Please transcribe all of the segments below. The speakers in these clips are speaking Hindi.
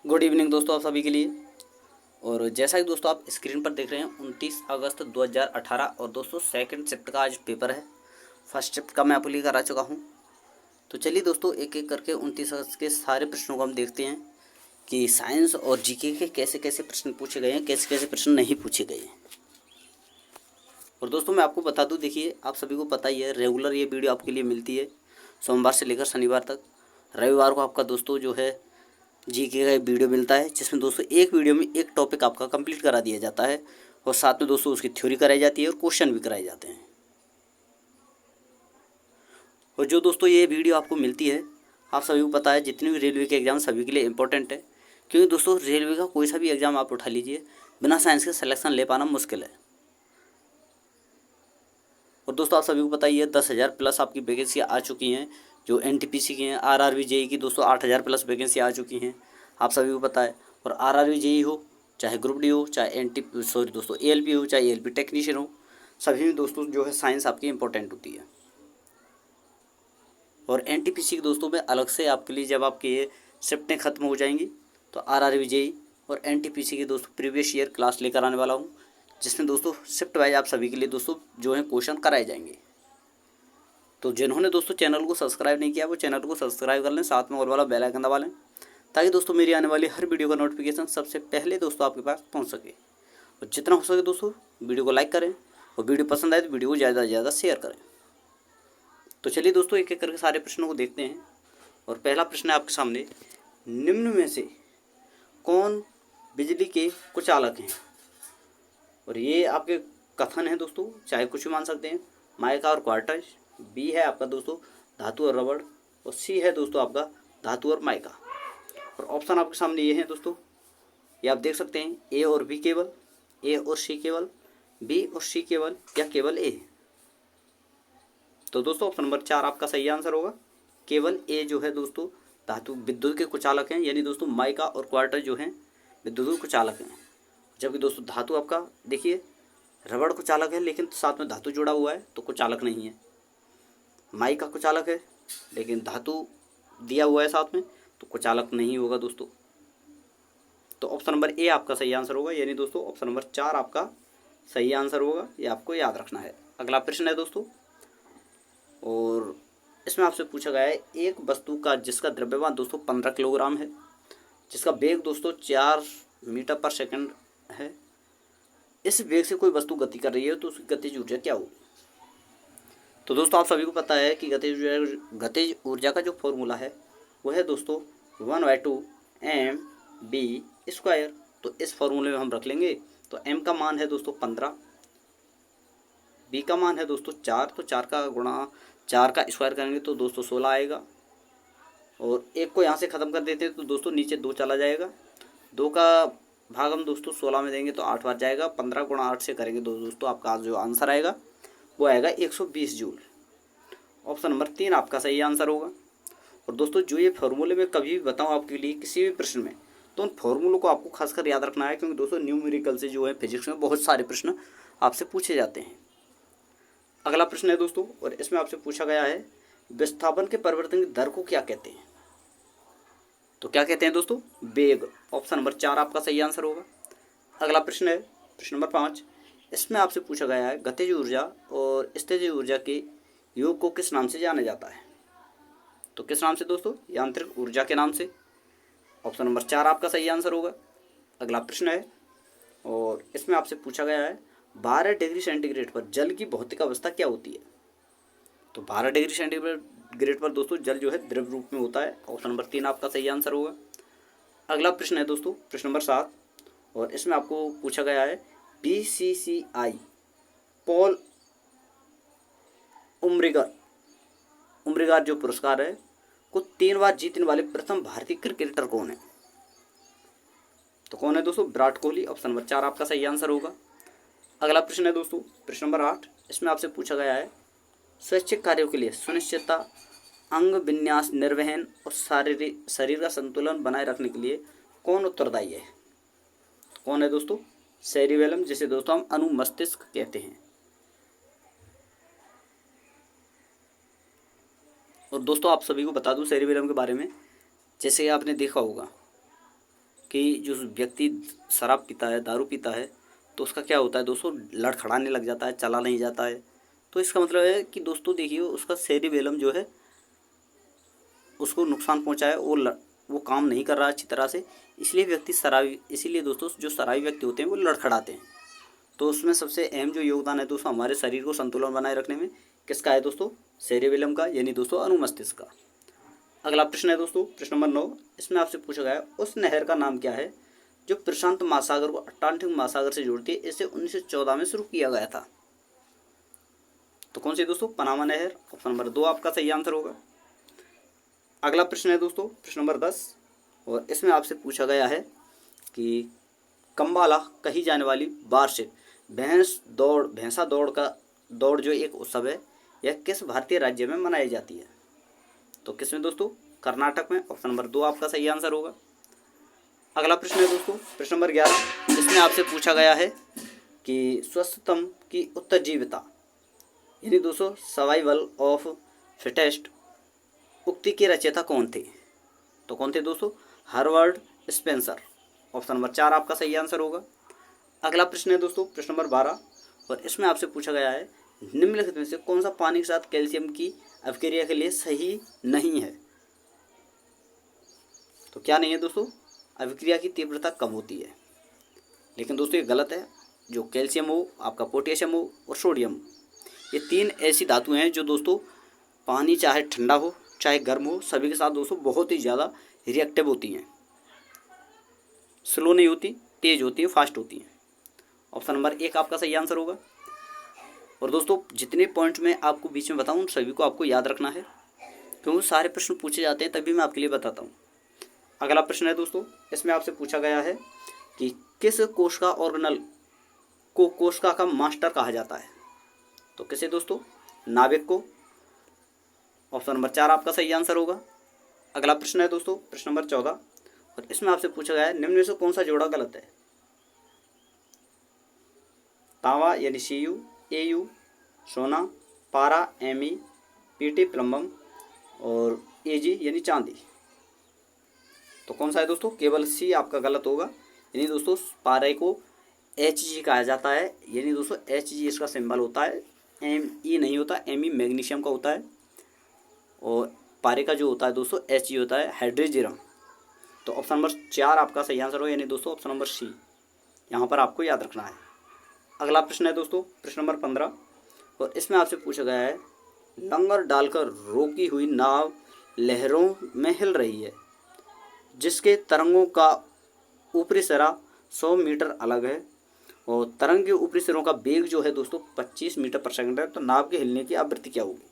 गुड इवनिंग दोस्तों आप सभी के लिए। और जैसा कि दोस्तों आप स्क्रीन पर देख रहे हैं 29 अगस्त 2018 और दोस्तों सेकंड शिफ्ट का आज पेपर है। फर्स्ट शिफ्ट का मैं आपको लिए करा चुका हूं। तो चलिए दोस्तों एक एक करके 29 अगस्त के सारे प्रश्नों को हम देखते हैं कि साइंस और जीके के कैसे कैसे प्रश्न पूछे गए हैं, कैसे कैसे प्रश्न नहीं पूछे गए हैं। और दोस्तों मैं आपको बता दूं, देखिए आप सभी को पता ही है रेगुलर ये वीडियो आपके लिए मिलती है सोमवार से लेकर शनिवार तक। रविवार को आपका दोस्तों जो है जीके का एक वीडियो मिलता है जिसमें दोस्तों एक वीडियो में एक टॉपिक आपका कंप्लीट करा दिया जाता है और साथ में दोस्तों उसकी थ्योरी कराई जाती है और क्वेश्चन भी कराए जाते हैं। और जो दोस्तों ये वीडियो आपको मिलती है, आप सभी को पता है जितने भी रेलवे के एग्ज़ाम सभी के लिए इंपॉर्टेंट है, क्योंकि दोस्तों रेलवे का कोई सा भी एग्ज़ाम आप उठा लीजिए, बिना साइंस के सिलेक्शन ले पाना मुश्किल है। और दोस्तों आप सभी को पता ही है 10,000 प्लस आपकी वैकेंसी आ चुकी हैं जो एनटीपीसी की हैं। आरआरबी जेई की दोस्तों 8,000 प्लस वैकेंसी आ चुकी हैं, आप सभी को पता है। और आरआरबी जेई हो, चाहे ग्रुप डी हो, चाहे दोस्तों एएलपी हो, चाहे एएलपी टेक्नीशियन हो, सभी में दोस्तों जो है साइंस आपकी इंपॉर्टेंट होती है। और एनटीपीसी की दोस्तों में अलग से आपके लिए जब आपकी ये शिफ्टें ख़त्म हो जाएंगी तो आरआरबी जेई और एनटीपीसी की दोस्तों प्रीवियस ईयर क्लास लेकर आने वाला हूँ, जिसमें दोस्तों शिफ्ट वाइज आप सभी के लिए दोस्तों जो है क्वेश्चन कराए जाएंगे। तो जिन्होंने दोस्तों चैनल को सब्सक्राइब नहीं किया वो चैनल को सब्सक्राइब कर लें, साथ में और वाला बेल आइकन दबा लें, ताकि दोस्तों मेरी आने वाली हर वीडियो का नोटिफिकेशन सबसे पहले दोस्तों आपके पास पहुंच सके। और जितना हो सके दोस्तों वीडियो को लाइक करें और वीडियो पसंद आए तो वीडियो को ज़्यादा से ज़्यादा शेयर करें। तो चलिए दोस्तों एक एक करके सारे प्रश्नों को देखते हैं। और पहला प्रश्न है आपके सामने, निम्न में से कौन बिजली के कुचालक हैं? और ये आपके कथन है दोस्तों, चाहे कुछ भी मान सकते हैं। माइका और क्वार्टज, बी है आपका दोस्तों धातु और रबड़, और सी है दोस्तों आपका धातु और माइका। और ऑप्शन आपके सामने ये हैं दोस्तों, ये आप देख सकते हैं, ए और बी केवल, ए और सी केवल, बी और सी केवल, या केवल ए। तो दोस्तों ऑप्शन नंबर 4 आपका सही आंसर होगा। केवल ए जो है दोस्तों धातु विद्युत के कुचालक हैं, यानी दोस्तों माइका और क्वार्टर जो हैं विद्युत के कुचालक हैं। जबकि दोस्तों धातु आपका देखिए रबड़ कुचालक है लेकिन साथ में धातु जुड़ा हुआ है तो कुचालक नहीं है। माइका कुचालक है लेकिन धातु दिया हुआ है साथ में तो कुचालक नहीं होगा दोस्तों। तो ऑप्शन नंबर ए आपका सही आंसर होगा, यानी दोस्तों ऑप्शन नंबर 4 आपका सही आंसर होगा, ये आपको याद रखना है। अगला प्रश्न है दोस्तों, और इसमें आपसे पूछा गया है एक वस्तु का जिसका द्रव्यमान दोस्तों 15 किलोग्राम है, जिसका वेग दोस्तों 4 मीटर पर सेकंड है, इस वेग से कोई वस्तु गति कर रही है तो उसकी गतिज ऊर्जा क्या होगी? तो दोस्तों आप सभी को पता है कि गतिज ऊर्जा का जो फॉर्मूला है वो है दोस्तों 1/2 mv²। तो इस फॉर्मूले में हम रख लेंगे। तो m का मान है दोस्तों 15, b का मान है दोस्तों 4, तो 4 का गुणा 4 का स्क्वायर करेंगे तो दोस्तों 16 आएगा। और एक को यहाँ से ख़त्म कर देते हैं तो दोस्तों नीचे 2 चला जाएगा, 2 का भाग हम दोस्तों 16 में देंगे तो 8 बार जाएगा, 15 गुणा 8 से करेंगे तो दोस्तों आपका जो आंसर आएगा वो आएगा 120 जूल। ऑप्शन नंबर 3 आपका सही आंसर होगा। और दोस्तों जो ये फार्मूले में कभी भी बताऊँ आपके लिए किसी भी प्रश्न में, तो उन फार्मूलों को आपको खासकर याद रखना है, क्योंकि दोस्तों न्यूमेरिकल से जो है फिजिक्स में बहुत सारे प्रश्न आपसे पूछे जाते हैं। अगला प्रश्न है दोस्तों, और इसमें आपसे पूछा गया है विस्थापन के परिवर्तन की दर को क्या कहते हैं? तो क्या कहते हैं दोस्तों? वेग। ऑप्शन नंबर 4 आपका सही आंसर होगा। अगला प्रश्न है प्रश्न नंबर 5, इसमें आपसे पूछा गया है गतिज ऊर्जा और स्थितिज ऊर्जा के योग को किस नाम से जाना जाता है? तो किस नाम से दोस्तों? यांत्रिक ऊर्जा के नाम से। ऑप्शन नंबर 4 आपका सही आंसर होगा। अगला प्रश्न है, और इसमें आपसे पूछा गया है 12 डिग्री सेंटीग्रेड पर जल की भौतिक अवस्था क्या होती है? तो 12 डिग्री सेंटीग्रेड पर दोस्तों जल जो है द्रव रूप में होता है। ऑप्शन नंबर 3 आपका सही आंसर होगा। अगला प्रश्न है दोस्तों प्रश्न नंबर 7, और इसमें आपको पूछा गया है बीसीसीआई पॉल उम्रिगर जो पुरस्कार है को 3 बार जीतने वाले प्रथम भारतीय क्रिकेटर कौन है? तो कौन है दोस्तों? विराट कोहली। ऑप्शन नंबर 4 आपका सही आंसर होगा। अगला प्रश्न है दोस्तों प्रश्न नंबर 8, इसमें आपसे पूछा गया है स्वैच्छिक कार्यों के लिए सुनिश्चितता, अंग विन्यास, निर्वहन और शरीर का संतुलन बनाए रखने के लिए कौन उत्तरदायी है? कौन है दोस्तों? सेरिबेलम, जिसे दोस्तों हम अनुमस्तिष्क कहते हैं। और दोस्तों आप सभी को बता दूं सेरिबेलम के बारे में, जैसे आपने देखा होगा कि जो व्यक्ति शराब पीता है, दारू पीता है, तो उसका क्या होता है दोस्तों, लड़खड़ाने लग जाता है, चला नहीं जाता है। तो इसका मतलब है कि दोस्तों देखिए उसका सेरिबेलम जो है उसको नुकसान पहुंचा है, वो काम नहीं कर रहा अच्छी तरह से, इसलिए व्यक्ति शराबी, इसीलिए दोस्तों जो शराबी व्यक्ति होते हैं वो लड़खड़ाते हैं। तो उसमें सबसे अहम जो योगदान है दोस्तों हमारे शरीर को संतुलन बनाए रखने में किसका है दोस्तों, सेरिबेलम का, यानी दोस्तों अनुमस्तिष्क का। अगला प्रश्न है दोस्तों प्रश्न नंबर 9। इसमें आपसे पूछा गया है उस नहर का नाम क्या है जो प्रशांत महासागर को अटलांटिक महासागर से जोड़ती है, इसे 1914 में शुरू किया गया था। तो कौन सी दोस्तों, पनामा नहर। ऑप्शन नंबर 2 आपका सही आंसर होगा। अगला प्रश्न है दोस्तों प्रश्न नंबर 10, और इसमें आपसे पूछा गया है कि कम्बाला कही जाने वाली वार्षिक भैंसा दौड़ जो एक उत्सव है, यह किस भारतीय राज्य में मनाई जाती है। तो किसमें दोस्तों, कर्नाटक में। ऑप्शन नंबर 2 आपका सही आंसर होगा। अगला प्रश्न है दोस्तों प्रश्न नंबर 11। इसमें आपसे पूछा गया है कि स्वस्थतम की उत्तरजीविता, यानी दोस्तों सर्वाइवल ऑफ फिटेस्ट, उक्ति के रचयिता कौन थे। तो कौन थे दोस्तों, हर्बर्ट स्पेंसर। ऑप्शन नंबर 4 आपका सही आंसर होगा। अगला प्रश्न है दोस्तों प्रश्न नंबर 12, और इसमें आपसे पूछा गया है निम्नलिखित में से कौन सा पानी के साथ कैल्शियम की अभिक्रिया के लिए सही नहीं है। तो क्या नहीं है दोस्तों, अभिक्रिया की तीव्रता कम होती है। लेकिन दोस्तों ये गलत है। जो कैल्शियम हो, आपका पोटेशियम हो और सोडियम, ये 3 ऐसी धातुएं हैं जो दोस्तों पानी चाहे ठंडा हो चाहे गर्म हो, सभी के साथ दोस्तों बहुत ही ज़्यादा रिएक्टिव होती हैं। स्लो नहीं होती, तेज होती है, फास्ट होती हैं। ऑप्शन नंबर 1 आपका सही आंसर होगा। और दोस्तों जितने पॉइंट मैं आपको बीच में बताऊं उन सभी को आपको याद रखना है, क्योंकि सारे प्रश्न पूछे जाते हैं तभी मैं आपके लिए बताता हूं। अगला प्रश्न है दोस्तों, इसमें आपसे पूछा गया है कि किस कोशिका ऑर्गेनल को कोशिका का मास्टर कहा जाता है। तो किसे दोस्तों, नाभिक को। ऑप्शन नंबर 4 आपका सही आंसर होगा। अगला प्रश्न है दोस्तों प्रश्न नंबर 14, और इसमें आपसे पूछा गया है निम्न में से कौन सा जोड़ा गलत है। तांबा यानी Cu, Au, सोना, पारा Me, Pt प्लम्बम और Ag यानी चांदी। तो कौन सा है दोस्तों, केवल C आपका गलत होगा। यानी दोस्तों पारे को Hg कहा जाता है, यानी दोस्तों Hg इसका सिंबल होता है, Me नहीं होता, Me मैग्नीशियम का होता है, और पारे का जो होता है दोस्तों Hg होता है हाइड्रोजीरम। तो ऑप्शन नंबर 4 आपका सही आंसर हो, यानी दोस्तों ऑप्शन नंबर C यहाँ पर आपको याद रखना है। अगला प्रश्न है दोस्तों प्रश्न नंबर 15, और इसमें आपसे पूछा गया है लंगर डालकर रोकी हुई नाव लहरों में हिल रही है, जिसके तरंगों का ऊपरी सिरा 100 मीटर अलग है, और तरंग के ऊपरी सिरों का वेग जो है दोस्तों 25 मीटर पर सेकंड है। तो नाव के हिलने की आवृत्ति क्या होगी।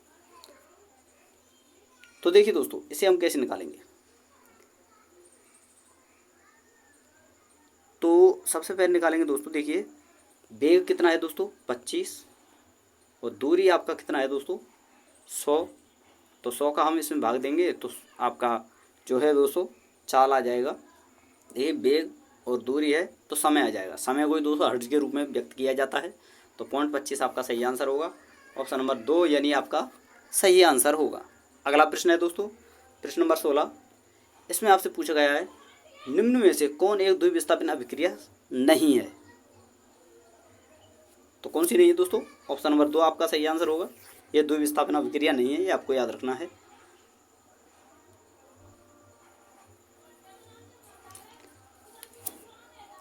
तो देखिए दोस्तों इसे हम कैसे निकालेंगे। तो सबसे पहले निकालेंगे दोस्तों, देखिए वेग कितना है दोस्तों 25, और दूरी आपका कितना है दोस्तों 100। तो 100 का हम इसमें भाग देंगे तो आपका जो है दोस्तों चाल आ जाएगा। ये वेग और दूरी है तो समय आ जाएगा। समय को ही दोस्तों हर्ट्ज के रूप में व्यक्त किया जाता है। तो 0.25 आपका सही आंसर होगा। ऑप्शन नंबर 2 यानी आपका सही आंसर होगा। अगला प्रश्न है दोस्तों प्रश्न नंबर 16, इसमें आपसे पूछा गया है निम्न में से कौन एक द्विविस्थापन अभिक्रिया नहीं है। तो कौन सी नहीं है दोस्तों, ऑप्शन नंबर 2 आपका सही आंसर होगा। ये द्विविस्थापन अभिक्रिया नहीं है, ये आपको याद रखना है।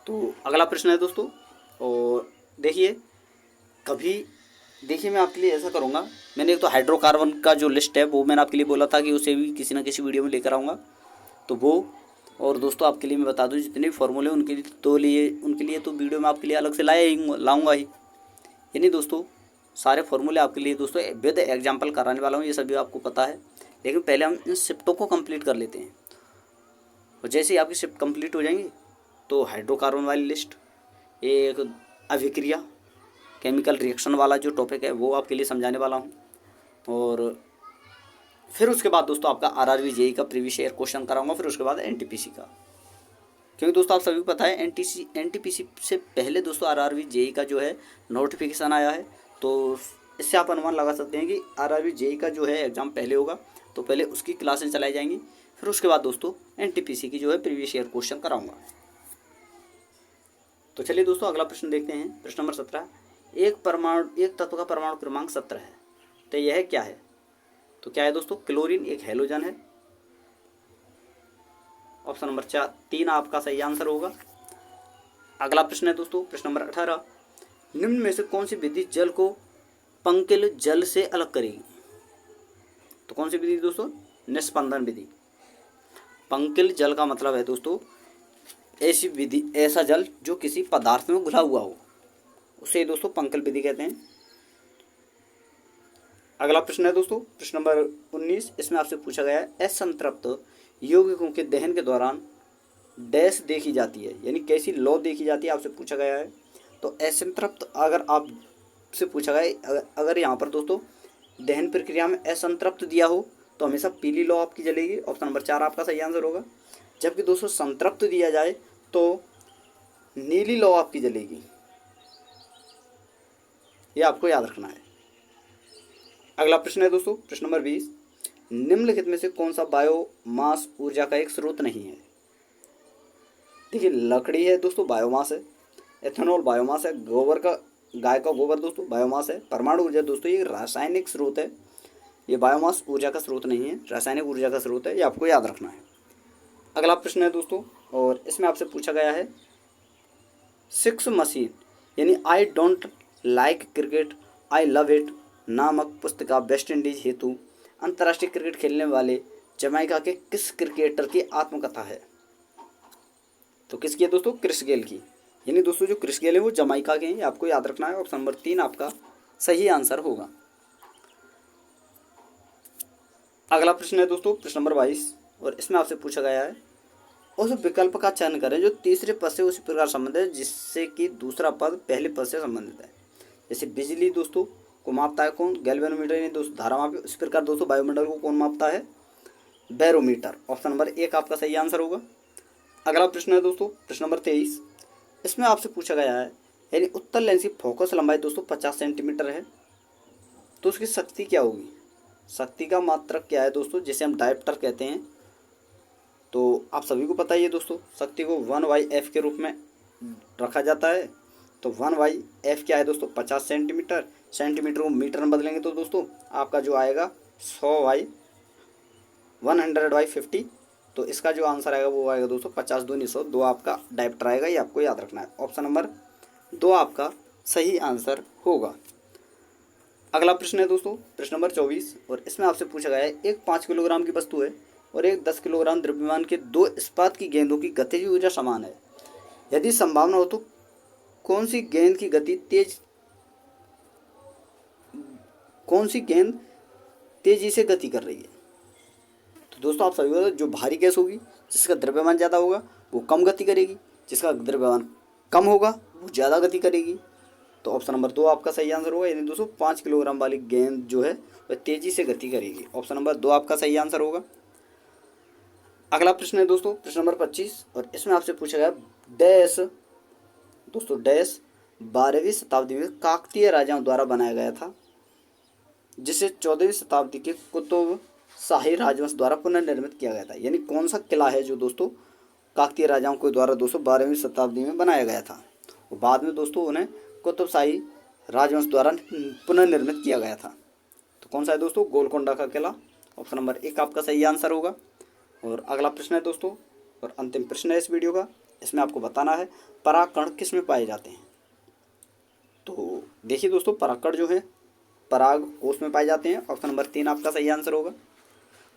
तो अगला प्रश्न है दोस्तों, और देखिए मैं आपके लिए ऐसा करूँगा, मैंने एक तो हाइड्रोकार्बन का जो लिस्ट है वो मैंने आपके लिए बोला था कि उसे भी किसी न किसी वीडियो में लेकर आऊँगा, तो वो, और दोस्तों आपके लिए मैं बता दूँ जितने भी फॉर्मूले उनके लिए तो वीडियो में आपके लिए अलग से लाऊंगा ही। यानी दोस्तों सारे फॉर्मूले आपके लिए दोस्तों विद एग्जाम्पल कराने वाला हूँ, ये सभी आपको पता है। लेकिन पहले हम इन शिफ्टों को कंप्लीट कर लेते हैं, और जैसे ही आपकी शिफ्ट कंप्लीट हो जाएंगी तो हाइड्रोकार्बन वाली लिस्ट, एक अभिक्रिया केमिकल रिएक्शन वाला जो टॉपिक है वो आपके लिए समझाने वाला हूँ, और फिर उसके बाद दोस्तों आपका आरआरबी जेई का प्रीवियस ईयर क्वेश्चन कराऊंगा, फिर उसके बाद एनटीपीसी का। क्योंकि दोस्तों आप सभी को पता है एनटीपीसी से पहले दोस्तों आरआरबी जेई का जो है नोटिफिकेशन आया है, तो इससे आप अनुमान लगा सकते हैं कि आरआरबी जेई का जो है एग्ज़ाम पहले होगा, तो पहले उसकी क्लासें चलाई जाएंगी, फिर उसके बाद दोस्तों एनटीपीसी की जो है प्रीवियस ईयर क्वेश्चन कराऊंगा। तो चलिए दोस्तों अगला प्रश्न देखते हैं। प्रश्न नंबर 17, एक तत्व का परमाणु क्रमांक 17 है, तो यह क्या है? तो क्या है दोस्तों? क्लोरीन एक हैलोजन है। ऑप्शन नंबर 3 आपका सही आंसर होगा। अगला प्रश्न है दोस्तों प्रश्न नंबर 18, निम्न में से कौन सी विधि जल को पंकिल जल से अलग करेगी? तो कौन सी विधि दोस्तों? निस्पंदन विधि। पंकिल जल का मतलब है दोस्तों ऐसी विधि, ऐसा जल जो किसी पदार्थ में घुला हुआ हो, उसे दोस्तों पंकिल विधि कहते हैं। अगला प्रश्न है दोस्तों प्रश्न नंबर 19, इसमें आपसे पूछा गया है असंतृप्त यौगिकों के दहन के दौरान डैश देखी जाती है, यानी कैसी लौ देखी जाती है, आपसे पूछा गया है। तो असंतृप्त अगर आपसे पूछा गया, अगर यहाँ पर दोस्तों दहन प्रक्रिया में असंतृप्त दिया हो तो हमेशा पीली लौ आपकी जलेगी। ऑप्शन नंबर 4 आपका सही आंसर होगा। जबकि दोस्तों संतृप्त दिया जाए तो नीली लौ आपकी जलेगी, ये आपको याद रखना है। अगला प्रश्न है दोस्तों प्रश्न नंबर 20, निम्नलिखित में से कौन सा बायोमास ऊर्जा का एक स्रोत नहीं है? देखिए लकड़ी है दोस्तों, बायोमास है। एथेनॉल बायोमास है। गोबर का, गाय का गोबर दोस्तों बायोमास है। परमाणु ऊर्जा दोस्तों ये रासायनिक स्रोत है, ये बायोमास ऊर्जा का स्रोत नहीं है, रासायनिक ऊर्जा का स्रोत है, ये आपको याद रखना है। अगला प्रश्न है दोस्तों और इसमें आपसे पूछा गया है 6 मशीन यानी I don't like cricket I love it नामक पुस्तिका वेस्ट इंडीज हेतु अंतर्राष्ट्रीय क्रिकेट खेलने वाले जमैका के किस क्रिकेटर की आत्मकथा है? तो किसकी है दोस्तों? क्रिस गेल की। यानी दोस्तों जो क्रिस गेल है वो जमैका के हैं, आपको याद रखना है। ऑप्शन नंबर 3 आपका सही आंसर होगा। अगला प्रश्न है दोस्तों प्रश्न नंबर 22 और इसमें आपसे पूछा गया है उस विकल्प का चयन करें जो तीसरे पद से उसी प्रकार संबंधित है जिससे कि दूसरा पद पहले पद से संबंधित है। जैसे बिजली दोस्तों को मापता है कौन? गैल्वेनोमीटर, यानी दोस्तों धारा मापी। उसी प्रकार दोस्तों वायुमंडल को कौन मापता है? बैरोमीटर। ऑप्शन नंबर 1 आपका सही आंसर होगा। अगला प्रश्न है दोस्तों प्रश्न नंबर 23, इसमें आपसे पूछा गया है यानी उत्तल लेंस की फोकस लंबाई दोस्तों 50 सेंटीमीटर है, तो उसकी शक्ति क्या होगी? शक्ति का मात्रक क्या है दोस्तों, जिसे हम डायप्टर कहते हैं? तो आप सभी को पता ही है दोस्तों, शक्ति को 1/f के रूप में रखा जाता है। तो 1/f क्या है दोस्तों? 50 सेंटीमीटर। सेंटीमीटर को मीटर में बदलेंगे तो दोस्तों आपका जो आएगा 100/50। तो इसका जो आंसर आएगा वो आएगा दोस्तों 50 दूनी 100, 2 आपका डायप्टर आएगा, ये आपको याद रखना है। ऑप्शन नंबर 2 आपका सही आंसर होगा। अगला प्रश्न है दोस्तों प्रश्न नंबर 24 और इसमें आपसे पूछा गया है एक 5 किलोग्राम की वस्तु है और एक 10 किलोग्राम द्रव्यमान के 2 इस्पात की गेंदों की गतिज ऊर्जा समान है। यदि संभावना हो तो कौन सी गेंद तेजी से गति कर रही है? तो दोस्तों आप सभी को जो भारी गैस होगी जिसका द्रव्यमान ज़्यादा होगा वो कम गति करेगी, जिसका द्रव्यमान कम होगा वो ज़्यादा गति करेगी। तो ऑप्शन नंबर 2 आपका सही आंसर होगा। यानी दोस्तों 5 किलोग्राम वाली गेंद जो है वह तेजी से गति करेगी। ऑप्शन नंबर 2 आपका सही आंसर होगा। अगला प्रश्न है दोस्तों प्रश्न नंबर 25 और इसमें आपसे पूछा गया डैश दोस्तों डैश 12वीं शताब्दी में काकतीय राजाओं द्वारा बनाया गया था, जिसे 14वीं शताब्दी के कुतुब शाही राजवंश द्वारा पुनर्निर्मित किया गया था। यानी कौन सा किला है जो दोस्तों काकतीय राजाओं के द्वारा दोस्तों 12वीं शताब्दी में बनाया गया था और बाद में दोस्तों उन्हें कुतुब शाही राजवंश द्वारा पुनर्निर्मित किया गया था? तो कौन सा है दोस्तों? गोलकोंडा का किला। ऑप्शन नंबर 1 आपका सही आंसर होगा। और अगला प्रश्न है दोस्तों और अंतिम प्रश्न है इस वीडियो का, इसमें आपको बताना है परागकण किस में पाए जाते हैं? तो देखिए दोस्तों परागकण जो है पराग कोष में पाए जाते हैं। ऑप्शन नंबर 3 आपका सही आंसर होगा।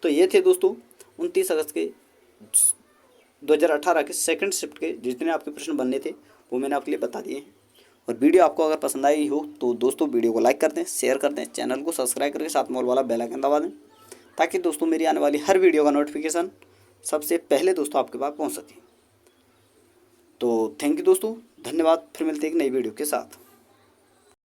तो ये थे दोस्तों 29 अगस्त के 2018 के सेकंड शिफ्ट के जितने आपके प्रश्न बनने थे वो मैंने आपके लिए बता दिए हैं। और वीडियो आपको अगर पसंद आई हो तो दोस्तों वीडियो को लाइक कर दें, शेयर कर दें, चैनल को सब्सक्राइब करके साथ में ऑल वाला बेल आइकन दबा दें ताकि दोस्तों मेरी आने वाली हर वीडियो का नोटिफिकेशन सबसे पहले दोस्तों आपके पास पहुंच सके। तो थैंक यू दोस्तों, धन्यवाद। फिर मिलते हैं एक नई वीडियो के साथ।